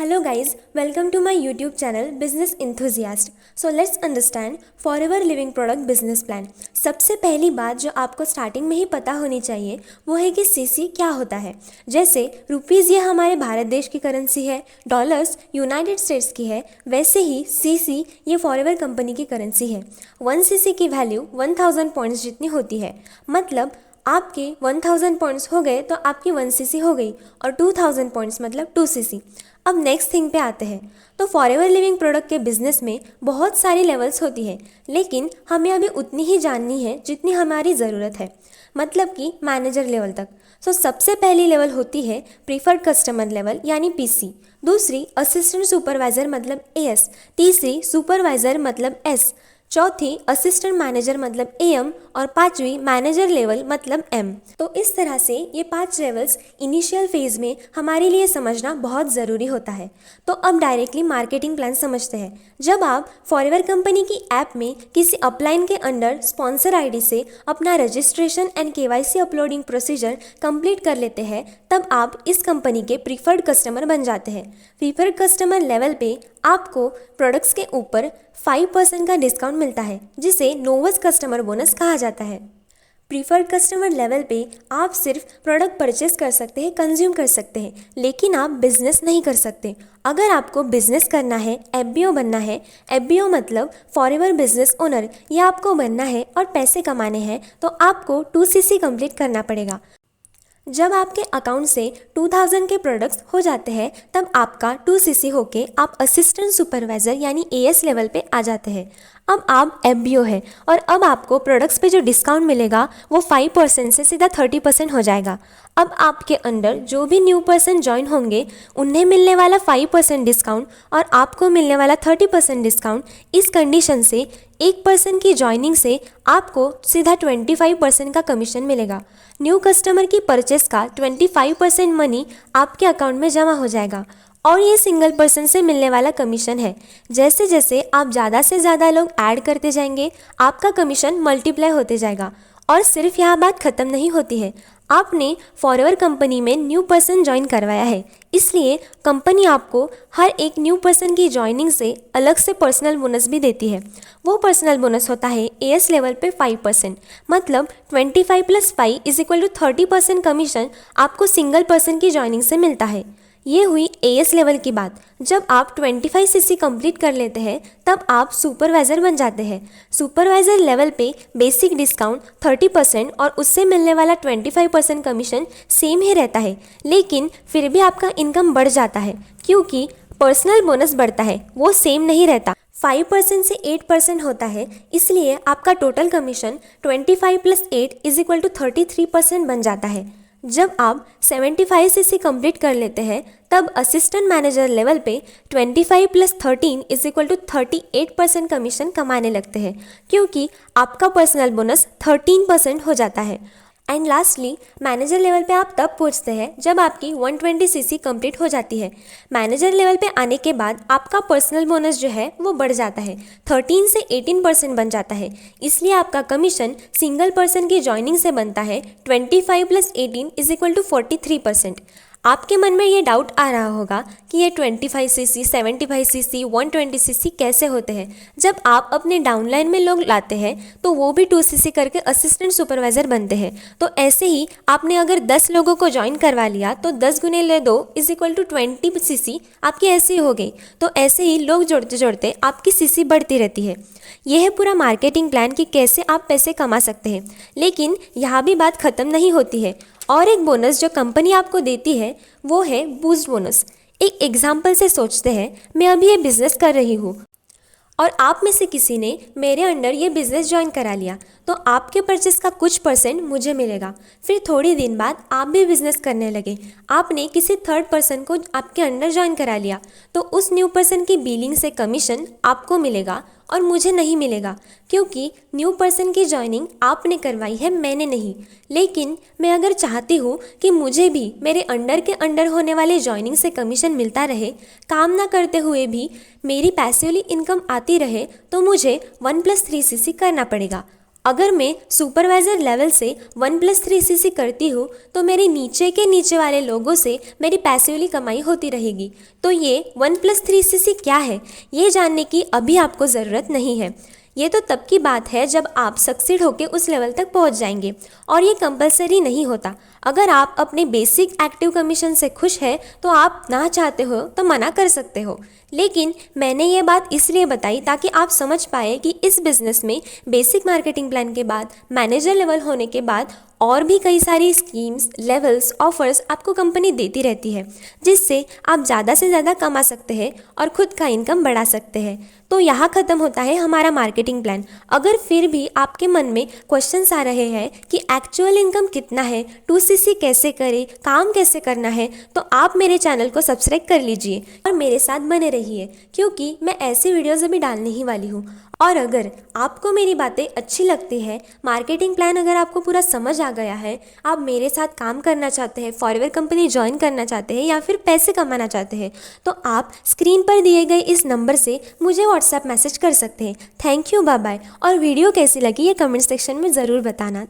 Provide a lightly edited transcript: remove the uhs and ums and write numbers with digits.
Hello guys, welcome to my YouTube channel Business Enthusiast. So let's understand Forever Living Product Business Plan. सबसे पहली बात जो आपको starting में ही पता होनी चाहिए वो है कि सीसी क्या होता है। जैसे रुपीज़ ये हमारे भारत देश की करेंसी है, डॉलर्स यूनाइटेड स्टेट्स की है, वैसे ही सीसी ये फॉरएवर कंपनी की करेंसी है। 1 सीसी की वैल्यू 1000 पॉइंट्स जितनी होती है। मतलब आपके 1000 पॉइंट्स हो गए तो आपकी 1 सीसी हो गई और 2000 पॉइंट्स मतलब 2 सीसी। अब नेक्स्ट थिंग पे आते हैं। तो फॉरएवर लिविंग प्रोडक्ट के बिजनेस में बहुत सारी लेवल्स होती है, लेकिन हमें अभी उतनी ही जाननी है जितनी हमारी ज़रूरत है, मतलब कि मैनेजर लेवल तक। सो सबसे पहली लेवल होती है प्रीफर्ड कस्टमर लेवल यानी पीसी, दूसरी असिस्टेंट सुपरवाइज़र मतलब एएस, तीसरी सुपरवाइज़र मतलब एस, चौथी असिस्टेंट मैनेजर मतलब एएम और पांचवी मैनेजर लेवल मतलब एम। तो इस तरह से ये 5 लेवल्स इनिशियल फेज में हमारे लिए समझना बहुत ज़रूरी होता है। तो अब डायरेक्टली मार्केटिंग प्लान समझते हैं। जब आप फॉरएवर कंपनी की ऐप में किसी अपलाइन के अंडर स्पॉन्सर आईडी से अपना registration and KYC uploading procedure complete कर लेते हैं, तब आप इस कंपनी के प्रीफर्ड कस्टमर बन जाते हैं। प्रीफर्ड कस्टमर लेवल पे आपको प्रोडक्ट्स के ऊपर 5% का डिस्काउंट मिलता है, जिसे नोवस कस्टमर बोनस कहा जाता है। प्रीफर्ड कस्टमर लेवल पे आप सिर्फ प्रोडक्ट परचेस कर सकते हैं, कंज्यूम कर सकते हैं, लेकिन आप बिजनेस नहीं कर सकते। अगर आपको बिजनेस करना है, एफबीओ बनना है, एफबीओ मतलब फॉरएवर बिजनेस ओनर, या आपको बनना है और पैसे कमाने हैं, तो आपको 2 सीसी कंप्लीट करना पड़ेगा। जब आपके अकाउंट से 2000 के प्रोडक्ट्स हो जाते हैं, तब आपका 2 सीसी होके आप असिस्टेंट सुपरवाइज़र यानी एएस लेवल पे आ जाते हैं। अब आप एफबीओ है और अब आपको प्रोडक्ट्स पे जो डिस्काउंट मिलेगा वो 5% से सीधा 30% हो जाएगा। अब आपके अंडर जो भी न्यू पर्सन ज्वाइन होंगे उन्हें मिलने वाला 5% डिस्काउंट और आपको मिलने वाला 30% डिस्काउंट, इस कंडीशन से एक पर्सन की ज्वाइनिंग से आपको सीधा 25% का कमीशन मिलेगा। न्यू कस्टमर की परचेस का 25% मनी आपके अकाउंट में जमा हो जाएगा और ये सिंगल पर्सन से मिलने वाला कमीशन है। जैसे जैसे आप ज़्यादा से ज़्यादा लोग ऐड करते जाएंगे, आपका कमीशन मल्टीप्लाई होते जाएगा। और सिर्फ यहाँ बात ख़त्म नहीं होती है, आपने फॉरएवर कंपनी में न्यू पर्सन ज्वाइन करवाया है, इसलिए कंपनी आपको हर एक न्यू पर्सन की ज्वाइनिंग से अलग से पर्सनल बोनस भी देती है। वो पर्सनल बोनस होता है एएस लेवल पे 5%, मतलब 25 + 5 = 30% कमीशन आपको सिंगल पर्सन की ज्वाइनिंग से मिलता है। ये हुई एएस लेवल की बात। जब आप 25 सीसी कंप्लीट कर लेते हैं, तब आप सुपरवाइज़र बन जाते हैं। सुपरवाइज़र लेवल पे बेसिक डिस्काउंट 30% और उससे मिलने वाला 25% कमीशन सेम ही रहता है, लेकिन फिर भी आपका इनकम बढ़ जाता है क्योंकि पर्सनल बोनस बढ़ता है, वो सेम नहीं रहता। 5% से 8% होता है, इसलिए आपका टोटल कमीशन 25 + 8 = 33% बन जाता है। जब आप 75 सीसी कंप्लीट कर लेते हैं, तब असिस्टेंट मैनेजर लेवल पे 25 + 13 = 38% कमीशन कमाने लगते हैं, क्योंकि आपका पर्सनल बोनस 13% हो जाता है। एंड लास्टली मैनेजर लेवल पे आप तब पहुंचते हैं जब आपकी 120 सीसी कंप्लीट हो जाती है। मैनेजर लेवल पे आने के बाद आपका पर्सनल बोनस जो है वो बढ़ जाता है, 13 से 18% बन जाता है, इसलिए आपका कमीशन सिंगल पर्सन की ज्वाइनिंग से बनता है 25 + 18 = 43%। आपके मन में ये डाउट आ रहा होगा कि ये 25 सीसी, 75 सीसी, 120 सीसी कैसे होते हैं। जब आप अपने डाउनलाइन में लोग लाते हैं तो वो भी 2 सीसी करके असिस्टेंट सुपरवाइज़र बनते हैं। तो ऐसे ही आपने अगर 10 लोगों को ज्वाइन करवा लिया तो 10 × 2 = 20 सीसी आपकी ऐसे ही हो गई। तो ऐसे ही लोग जोड़ते जोड़ते आपकी सीसी बढ़ती रहती है। यह है पूरा मार्केटिंग प्लान कि कैसे आप पैसे कमा सकते हैं। लेकिन यहाँ भी बात ख़त्म नहीं होती है। और एक बोनस जो कंपनी आपको देती है वो है बूस्ट बोनस। एक एग्जाम्पल से सोचते हैं, मैं अभी ये बिज़नेस कर रही हूँ और आप में से किसी ने मेरे अंडर ये बिज़नेस ज्वाइन करा लिया, तो आपके परचेस का कुछ % मुझे मिलेगा। फिर थोड़ी दिन बाद आप भी बिज़नेस करने लगे, आपने किसी थर्ड पर्सन को आपके अंडर ज्वाइन करा लिया, तो उस न्यू पर्सन की बिलिंग से कमीशन आपको मिलेगा और मुझे नहीं मिलेगा, क्योंकि न्यू पर्सन की ज्वाइनिंग आपने करवाई है, मैंने नहीं। लेकिन मैं अगर चाहती हूँ कि मुझे भी मेरे अंडर के अंडर होने वाले ज्वाइनिंग से कमीशन मिलता रहे, काम ना करते हुए भी मेरी पैसिवली इनकम आती रहे, तो मुझे 1 + 3 सीसी करना पड़ेगा। अगर मैं सुपरवाइज़र लेवल से 1+3cc करती हूँ तो मेरे नीचे के नीचे वाले लोगों से मेरी पैसिवली कमाई होती रहेगी। तो ये 1+3cc क्या है, ये जानने की अभी आपको ज़रूरत नहीं है। ये तो तब की बात है जब आप सक्सीड होकर उस लेवल तक पहुंच जाएंगे, और ये कंपलसरी नहीं होता। अगर आप अपने बेसिक एक्टिव कमीशन से खुश हैं तो आप ना चाहते हो तो मना कर सकते हो। लेकिन मैंने ये बात इसलिए बताई ताकि आप समझ पाए कि इस बिज़नेस में बेसिक मार्केटिंग प्लान के बाद, मैनेजर लेवल होने के बाद और भी कई सारी स्कीम्स, लेवल्स, ऑफर्स आपको कंपनी देती रहती है, जिससे आप ज़्यादा से ज़्यादा कमा सकते हैं और खुद का इनकम बढ़ा सकते हैं। तो यहाँ ख़त्म होता है हमारा मार्केटिंग प्लान। अगर फिर भी आपके मन में क्वेश्चंस आ रहे हैं कि एक्चुअल इनकम कितना है, 2cc कैसे करें, काम कैसे करना है, तो आप मेरे चैनल को सब्सक्राइब कर लीजिए और मेरे साथ बने रहिए, क्योंकि मैं ऐसी वीडियोज़ अभी डालने ही वाली हूँ। और अगर आपको मेरी बातें अच्छी लगती है, मार्केटिंग प्लान अगर आपको पूरा समझ आ गया है, आप मेरे साथ काम करना चाहते हैं, फॉरएवर कंपनी ज्वाइन करना चाहते हैं या फिर पैसे कमाना चाहते हैं, तो आप स्क्रीन पर दिए गए इस नंबर से मुझे व्हाट्सएप मैसेज कर सकते हैं। Thank you, bye bye. और वीडियो कैसी लगी ये कमेंट सेक्शन में ज़रूर बताना।